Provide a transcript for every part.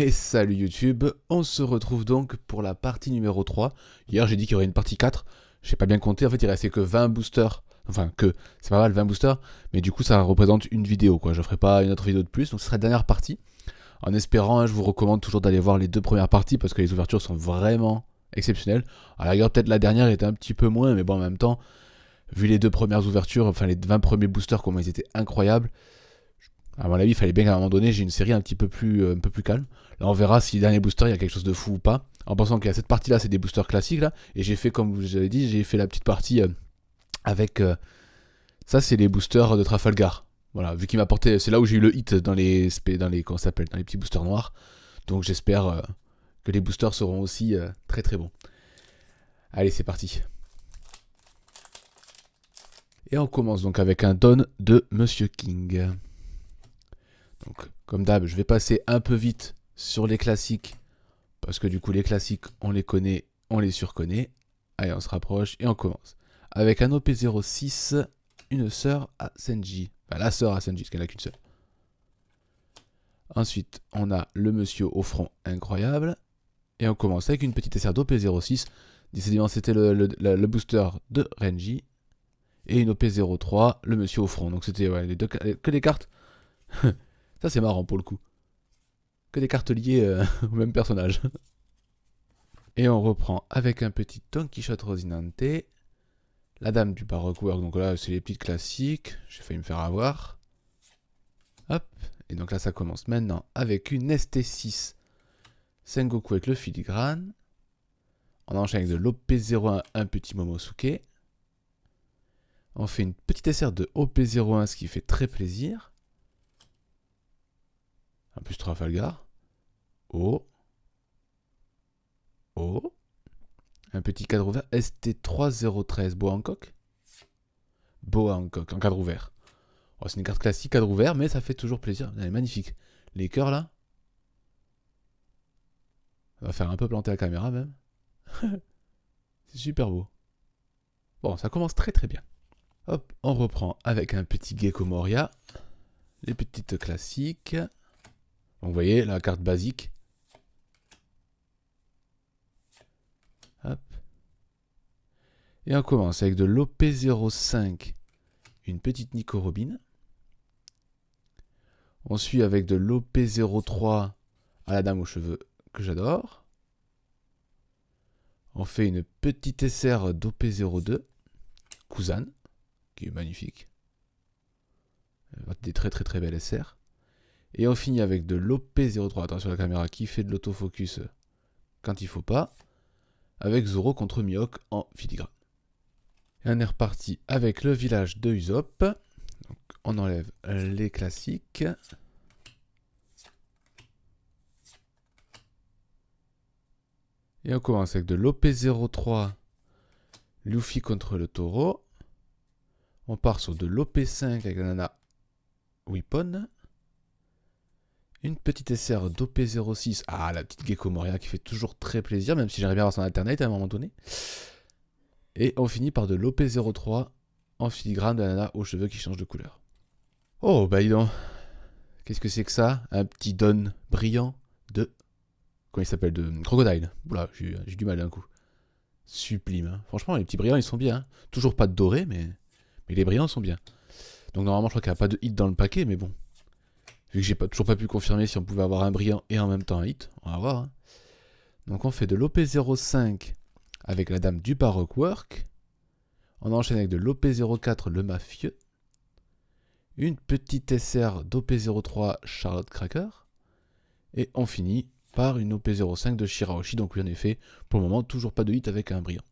Et salut YouTube, on se retrouve donc pour la partie numéro 3. Hier j'ai dit qu'il y aurait une partie 4, j'ai pas bien compté, en fait il restait que 20 boosters. Enfin c'est pas mal 20 boosters, mais du coup ça représente une vidéo quoi, je ferai pas une autre vidéo de plus, donc ce sera la dernière partie. En espérant, je vous recommande toujours d'aller voir les deux premières parties parce que les ouvertures sont vraiment exceptionnelles. À la rigueur peut-être la dernière était un petit peu moins, mais bon en même temps, vu les deux premières ouvertures, enfin les 20 premiers boosters comment ils étaient incroyables, à mon avis, il fallait bien qu'à un moment donné, j'ai une série un peu plus calme. Là, on verra si les derniers boosters, il y a quelque chose de fou ou pas. En pensant qu'il y a cette partie-là, c'est des boosters classiques, là. Et j'ai fait, comme vous avez dit, j'ai fait la petite partie avec... ça, c'est les boosters de Trafalgar. Voilà, vu qu'il m'a apporté... C'est là où j'ai eu le hit dans les... comment ça s'appelle, dans les petits boosters noirs. Donc j'espère que les boosters seront aussi très très bons. Allez, c'est parti. Et on commence donc avec un don de Monsieur King. Donc, comme d'hab, je vais passer un peu vite sur les classiques, parce que du coup, les classiques, on les connaît, on les surconnaît. Allez, on se rapproche et on commence. Avec un OP06, une sœur à Senji. Enfin, la sœur à Senji, parce qu'elle n'a qu'une seule. Ensuite, on a le monsieur au front incroyable. Et on commence avec une petite SR d'OP06. Décidément, c'était le booster de Renji. Et une OP03, le monsieur au front. Donc c'était ouais, que des cartes. Ça c'est marrant pour le coup. Que des cartes liées au même personnage. Et on reprend avec un petit Don Quichotte Rosinante. La dame du Baroque Work, donc là c'est les petites classiques. J'ai failli me faire avoir. Hop. Et donc là ça commence maintenant avec une ST6 Sengoku avec le filigrane. On enchaîne avec de l'OP01, un petit Momosuke. On fait une petite SR de OP01, ce qui fait très plaisir. En plus Trafalgar. Oh. Oh. Un petit cadre ouvert. ST3013 Boa Hancock. Boa Hancock en cadre ouvert. Oh, c'est une carte classique, cadre ouvert, mais ça fait toujours plaisir. Elle est magnifique. Les cœurs là. Ça va faire un peu planter la caméra même. C'est super beau. Bon, ça commence très très bien. Hop, on reprend avec un petit Gecko Moria. Les petites classiques. Donc vous voyez, la carte basique. Hop. Et on commence avec de l'OP05. Une petite Nico Robin. On suit avec de l'OP03 à la dame aux cheveux que j'adore. On fait une petite SR d'OP02, Kuzan, qui est magnifique. Des très très très belles SR. Et on finit avec de l'OP03, attention à la caméra qui fait de l'autofocus quand il faut pas, avec Zoro contre Mihawk en filigrane. Et on est reparti avec le village de Usopp. Donc on enlève les classiques. Et on commence avec de l'OP03, Luffy contre le taureau. On part sur de l'OP5 avec la nana Weapon. Une petite SR d'OP06. Ah, la petite Gecko Moria qui fait toujours très plaisir, même si j'aimerais bien avoir son alternate à un moment donné. Et on finit par de l'OP03 en filigrane de la nana aux cheveux qui change de couleur. Oh, bah dis donc. Qu'est-ce que c'est que ça? Un petit don brillant de... Comment il s'appelle? De Crocodile. Oula, j'ai du mal d'un coup. Sublime. Hein. Franchement, les petits brillants, ils sont bien. Hein. Toujours pas de doré, mais les brillants sont bien. Donc normalement, je crois qu'il n'y a pas de hit dans le paquet, mais bon. Vu que j'ai toujours pas pu confirmer si on pouvait avoir un brillant et en même temps un hit, on va voir. Hein. Donc on fait de l'OP05 avec la dame du Baroque Work. On enchaîne avec de l'OP04, le mafieux. Une petite SR d'OP03, Charlotte Cracker. Et on finit par une OP05 de Shirahoshi. Donc oui, en effet, pour le moment, toujours pas de hit avec un brillant.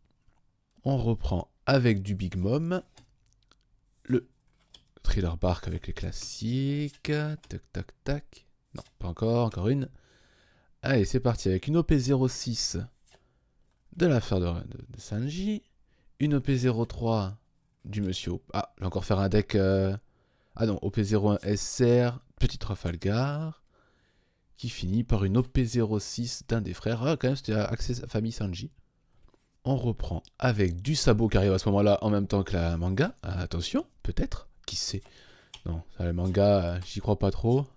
On reprend avec du Big Mom. Le Thriller Bark avec les classiques. Tac, tac, tac. Non, pas encore. Encore une. Allez, c'est parti avec une OP06 de l'affaire de Sanji. Une OP03 du monsieur... Ah, je vais encore faire un deck... Ah non, OP01 SR, petit Trafalgar, qui finit par une OP06 d'un des frères. Ah, quand même, c'était Access Famille Sanji. On reprend avec du sabot qui arrive à ce moment-là en même temps que la manga. Ah, attention, peut-être, qui sait. Non, ça, le manga, j'y crois pas trop.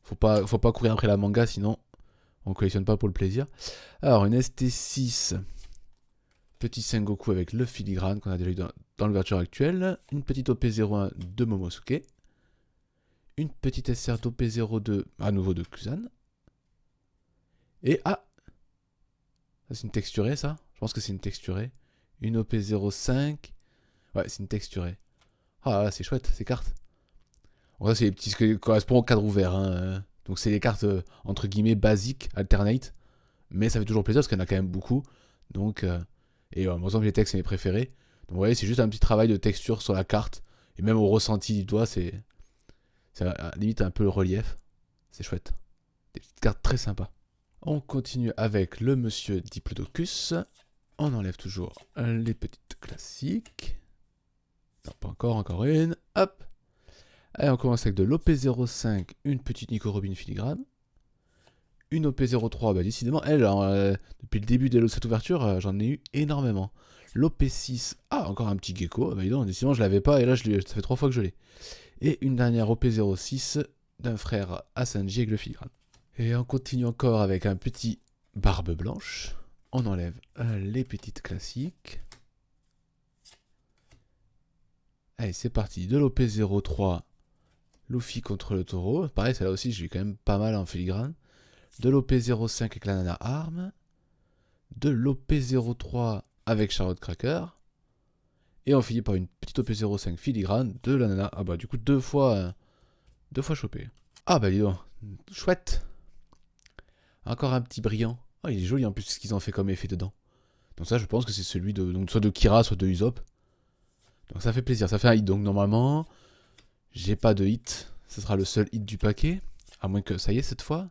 Faut pas courir après la manga, sinon on collectionne pas pour le plaisir. Alors, une ST6, petit Sengoku avec le filigrane qu'on a déjà eu dans l'ouverture actuelle. Une petite OP01 de Momosuke. Une petite SR d'OP02 à nouveau de Kusan. Et ça c'est une texturée ça. Je pense que c'est une texturée. Une OP05. Ouais, c'est une texturée. Ah là, c'est chouette ces cartes. En vrai, c'est les petits qui correspondent au cadre ouvert. Hein. Donc c'est les cartes entre guillemets basiques, alternate. Mais ça fait toujours plaisir parce qu'il y en a quand même beaucoup. Donc, et moi, les textes, c'est mes préférés. Donc vous voyez, c'est juste un petit travail de texture sur la carte. Et même au ressenti du doigt, c'est limite un peu le relief. C'est chouette. Des petites cartes très sympas. On continue avec le monsieur Diplodocus. On enlève toujours les petites classiques. Non, pas encore une. Hop. Allez, on commence avec de l'OP05, une petite Nico Robin filigrane. Une OP03, bah décidément, elle, depuis le début de cette ouverture, j'en ai eu énormément. L'OP6, encore un petit gecko, bah dis décidément je l'avais pas, et là ça fait 3 fois que je l'ai. Et une dernière OP06 d'un frère Asanji avec le filigrane. Et on continue encore avec un petit barbe blanche. On enlève les petites classiques. Allez, c'est parti, de l'OP03, Luffy contre le taureau. Pareil, celle-là aussi, je l'ai quand même pas mal en filigrane. De l'OP05 avec la nana Arm. De l'OP03 avec Charlotte Cracker. Et on finit par une petite OP05 filigrane de la nana. Ah bah du coup deux fois chopé. Ah bah dis donc, chouette. Encore un petit brillant. Ah il est joli en plus ce qu'ils ont fait comme effet dedans. Donc ça je pense que c'est celui de donc soit de Kira soit de Usopp. Donc ça fait plaisir, ça fait un hit. Donc normalement j'ai pas de hit. Ce sera le seul hit du paquet. À moins que ça y est cette fois.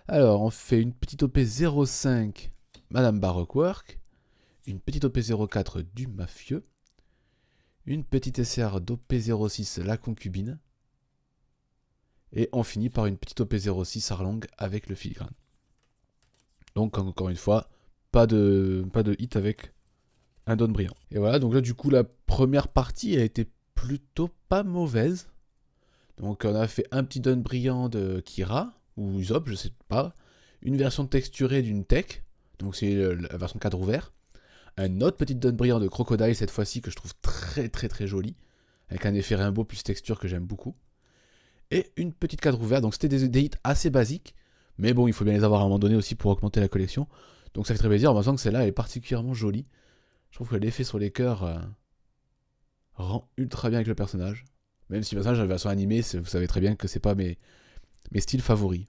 Alors on fait une petite OP05 Madame Baroque Work. Une petite OP04 du mafieux. Une petite SR d'OP06 la concubine. Et on finit par une petite OP06 Arlong avec le filigrane. Donc encore une fois, pas de hit avec un don brillant. Et voilà, donc là du coup la première partie a été plutôt pas mauvaise. Donc on a fait un petit don brillant de Kira, ou Usopp, je sais pas. Une version texturée d'une tech, donc c'est la version cadre ouvert. Un autre petit don brillant de Crocodile cette fois-ci que je trouve très très très joli. Avec un effet rainbow plus texture que j'aime beaucoup. Et une petite cadre ouverte, donc c'était des hits assez basiques. Mais bon, il faut bien les avoir à un moment donné aussi pour augmenter la collection. Donc ça fait très plaisir, en pensant que celle-là elle est particulièrement jolie. Je trouve que l'effet sur les cœurs rend ultra bien avec le personnage. Même si le personnage, la version animée, vous savez très bien que c'est pas mes styles favoris.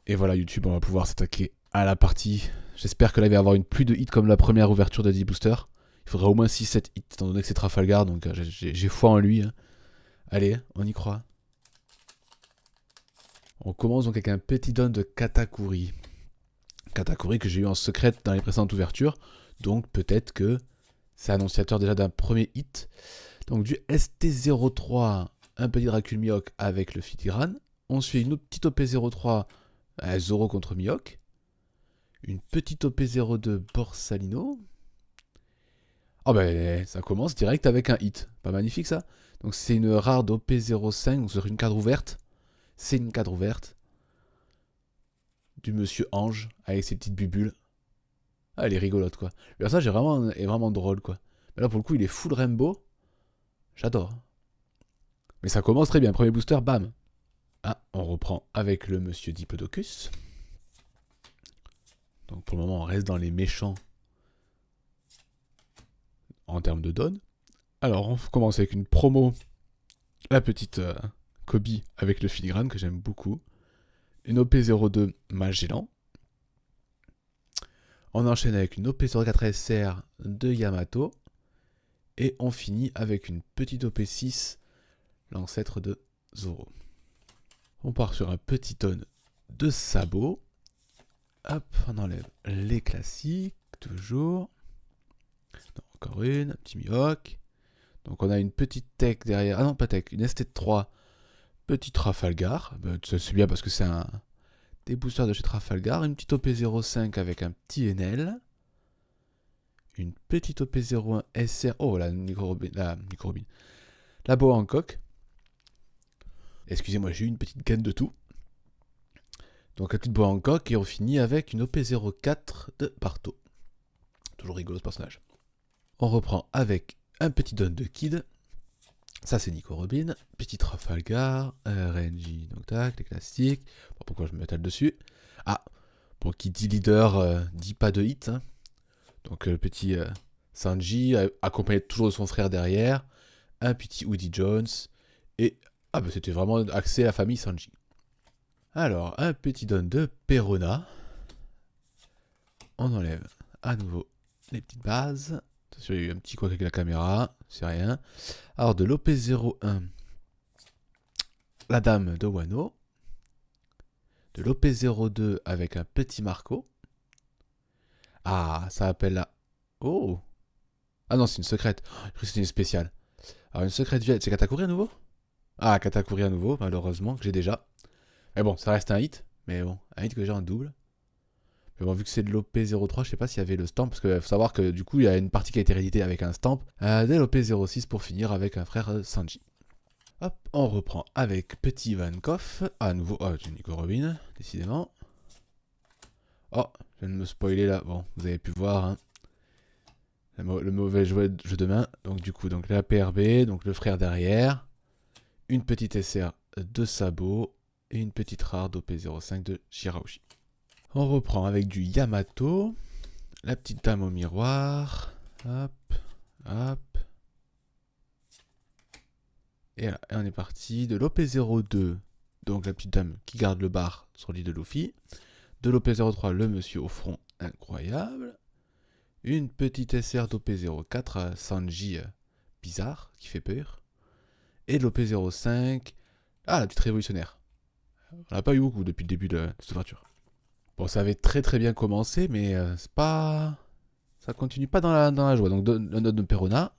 Et voilà, YouTube, on va pouvoir s'attaquer à la partie. J'espère que là, il va y avoir une plus de hits comme la première ouverture de D-Booster. Il faudra au moins 6-7 hits, étant donné que c'est Trafalgar, donc j'ai foi en lui. Hein. Allez, on y croit. On commence donc avec un petit don de Katakuri. Katakuri que j'ai eu en secret dans les précédentes ouvertures. Donc peut-être que c'est annonciateur déjà d'un premier hit. Donc du ST03, un petit Dracul Mihawk avec le filigrane. On suit une petite OP03, Zoro contre Mihawk. Une petite OP02 Borsalino. Oh ben ça commence direct avec un hit. Pas magnifique ça. Donc c'est une rare d'OP05, donc c'est une cadre ouverte. C'est une cadre ouverte. Du monsieur Ange avec ses petites bubules. Ah, elle est rigolote quoi. Le personnage est vraiment drôle quoi. Mais là pour le coup il est full rainbow. J'adore. Mais ça commence très bien. Premier booster, bam. Ah, on reprend avec le monsieur Diplodocus. Donc pour le moment on reste dans les méchants en termes de donne. Alors on commence avec une promo. La petite Kobe avec le filigrane que j'aime beaucoup. Une OP02 Magellan. On enchaîne avec une OP04 SR de Yamato. Et on finit avec une petite OP6, l'ancêtre de Zoro. On part sur un petit tonne de sabots. Hop, on enlève les classiques, toujours. Non, encore une, un petit Mihawk. Donc on a une petite tech derrière. Ah non, pas tech, une ST3. Petit Trafalgar. Bah, c'est bien parce que c'est des boosters de chez Trafalgar. Une petite OP05 avec un petit NL. Une petite OP01 SR. Oh, la Nico Robin. La Boa Hancock. Excusez-moi, j'ai eu une petite gaine de tout. Donc la petite boîte en coque et on finit avec une OP04 de Parto. Toujours rigolo ce personnage. On reprend avec un petit don de Kid. Ça c'est Nico Robin. Petit Trafalgar, RNG, donc tac, les classiques. Bon, pourquoi je me m'étale dessus? Ah, pour qui dit leader, dit pas de hit. Hein. Donc le petit Sanji, accompagné toujours de son frère derrière. Un petit Woody Jones. Et ah bah c'était vraiment axé à la famille Sanji. Alors, un petit don de Perona. On enlève à nouveau les petites bases. Attention, il y a eu un petit quoi avec la caméra, c'est rien. Alors, de l'OP01, la dame de Wano. De l'OP02 avec un petit Marco. Ah, ça appelle la... Oh! Ah non, c'est une secrète. Oh, j'ai cru que c'était une spéciale. Alors, une secrète violette, c'est Katakuri à nouveau? Ah, Katakuri à nouveau, malheureusement, que j'ai déjà. Mais bon, ça reste un hit. Mais bon, un hit que j'ai en double. Mais bon, vu que c'est de l'OP03, je sais pas s'il y avait le stamp. Parce qu'il faut savoir que du coup, il y a une partie qui a été rééditée avec un stamp. Dès l'OP06 pour finir avec un frère Sanji. Hop, on reprend avec Petit Ivankov. À nouveau, oh, c'est Nico Robin, décidément. Oh, je viens de me spoiler là. Bon, vous avez pu voir. Hein. Le mauvais jeu de main. Donc du coup, donc la PRB, donc le frère derrière. Une petite SR de Sabo. Et une petite rare d'OP05 de Shirahoshi. On reprend avec du Yamato. La petite dame au miroir. Hop, hop. Et là, et on est parti. De l'OP02, donc la petite dame qui garde le bar sur l'île de Luffy. De l'OP03, le monsieur au front incroyable. Une petite SR d'OP04, Sanji bizarre, qui fait peur. Et de l'OP05, ah, la petite révolutionnaire. On n'a pas eu beaucoup depuis le début de cette ouverture. Bon, ça avait très très bien commencé, mais c'est pas... Ça continue pas dans la joie. Donc, la note de Perona.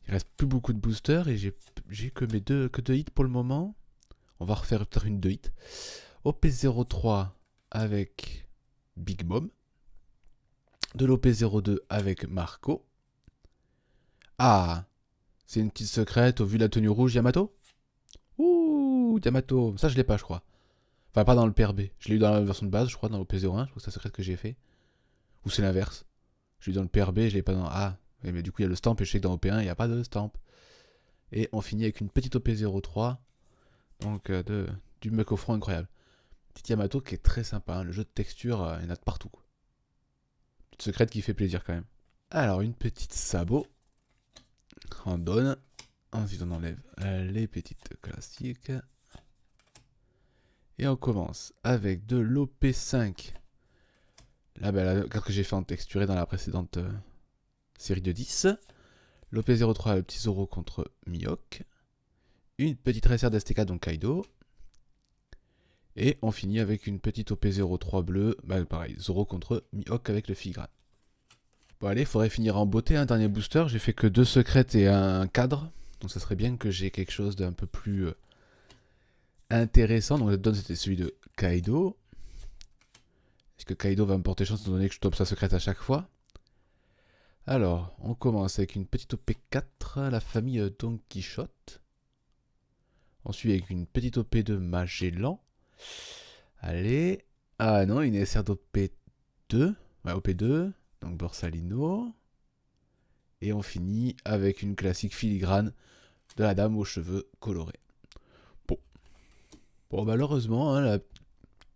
Il reste plus beaucoup de boosters et j'ai que deux hits pour le moment. On va refaire peut-être une 2 hits. OP03 avec Big Mom. De l'OP02 avec Marco. Ah, c'est une petite secrète au vu de la tenue rouge Yamato. Ouh, Yamato. Ça, je l'ai pas, je crois. Enfin, pas dans le PRB. Je l'ai eu dans la version de base, je crois, dans l'OP01. Je crois que c'est la secrète que j'ai fait. Ou c'est l'inverse. Je l'ai eu dans le PRB, je l'ai pas dans... Ah, mais du coup, il y a le stamp et je sais que dans OP1, il n'y a pas de stamp. Et on finit avec une petite OP03. Donc, du mec au front incroyable. Petit Yamato qui est très sympa. Hein. Le jeu de texture, il y en a de partout. Quoi. Petite secrète qui fait plaisir quand même. Alors, une petite sabot. On donne. Ensuite, on enlève les petites classiques. Et on commence avec de l'OP5. Là, ben, la carte que j'ai fait en texturé dans la précédente série de 10. L'OP03, le petit Zoro contre Mihawk. Une petite réserve d'STK, donc Kaido. Et on finit avec une petite OP03 bleue. Bah, pareil, Zoro contre Mihawk avec le filigrane. Bon, allez, il faudrait finir en beauté. Un dernier booster. J'ai fait que 2 secrètes et un cadre. Donc, ça serait bien que j'ai quelque chose d'un peu plus intéressant. Donc, le don, c'était celui de Kaido. Est-ce que Kaido va me porter chance étant donné que je tope sa secrète à chaque fois? Alors, on commence avec une petite OP4, la famille Don Quichotte. Ensuite, avec une petite OP de Magellan. Allez. Ah non, une SR d'OP2. Ouais, OP2. Donc Borsalino. Et on finit avec une classique filigrane de la dame aux cheveux colorés. Bon malheureusement, hein, la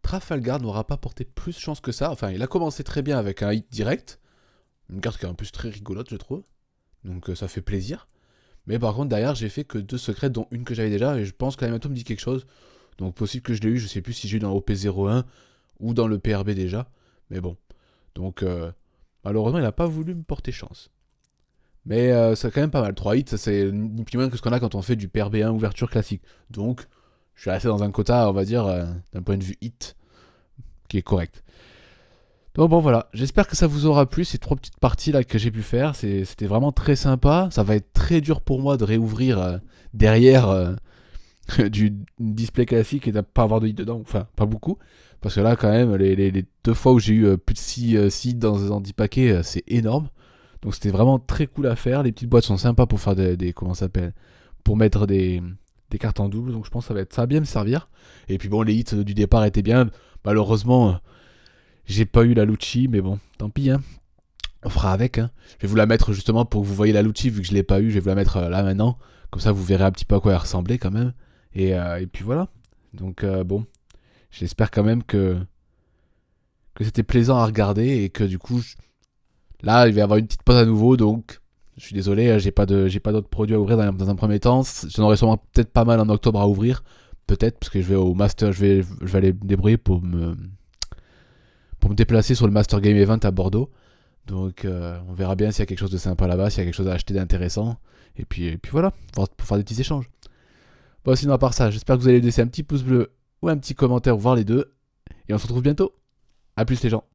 Trafalgar n'aura pas porté plus chance que ça. Enfin, il a commencé très bien avec un hit direct. Une carte qui est en plus très rigolote, je trouve. Donc ça fait plaisir. Mais par contre, derrière, j'ai fait que 2 secrètes, dont une que j'avais déjà. Et je pense que Yamato me dit quelque chose. Donc possible que je l'ai eu. Je sais plus si j'ai eu dans OP01 ou dans le PRB déjà. Mais bon. Donc malheureusement, il n'a pas voulu me porter chance. Mais c'est quand même pas mal. 3 hits, c'est ni plus ni moins que ce qu'on a quand on fait du PRB1 ouverture classique. Donc, je suis resté dans un quota, on va dire, d'un point de vue hit, qui est correct. Donc bon voilà, j'espère que ça vous aura plu, ces 3 petites parties là que j'ai pu faire, c'était vraiment très sympa, ça va être très dur pour moi de réouvrir derrière du display classique et de pas avoir de hit dedans, enfin pas beaucoup, parce que là quand même, les 2 fois où j'ai eu plus de 6 hits dans 10 paquets, c'est énorme, donc c'était vraiment très cool à faire, les petites boîtes sont sympas pour faire des comment ça s'appelle, pour mettre des des cartes en double, donc je pense que ça va bien me servir. Et puis bon, les hits du départ étaient bien. Malheureusement, j'ai pas eu la Lucci, mais bon, tant pis, hein. On fera avec, hein. Je vais vous la mettre justement pour que vous voyez la Lucci, vu que je l'ai pas eu, je vais vous la mettre là maintenant. Comme ça, vous verrez un petit peu à quoi elle ressemblait quand même. Et puis voilà. Donc bon, j'espère quand même que c'était plaisant à regarder et que du coup, là, il va y avoir une petite pause à nouveau, donc je suis désolé, j'ai pas d'autres produits à ouvrir dans un premier temps. J'en aurai sûrement peut-être pas mal en octobre à ouvrir, peut-être parce que je vais au master, je vais aller me débrouiller pour me déplacer sur le Master Game Event à Bordeaux. Donc on verra bien s'il y a quelque chose de sympa là-bas, s'il y a quelque chose à acheter d'intéressant. Et puis voilà, pour faire des petits échanges. Bon, sinon à part ça, j'espère que vous allez laisser un petit pouce bleu ou un petit commentaire, voire les deux. Et on se retrouve bientôt. A plus les gens.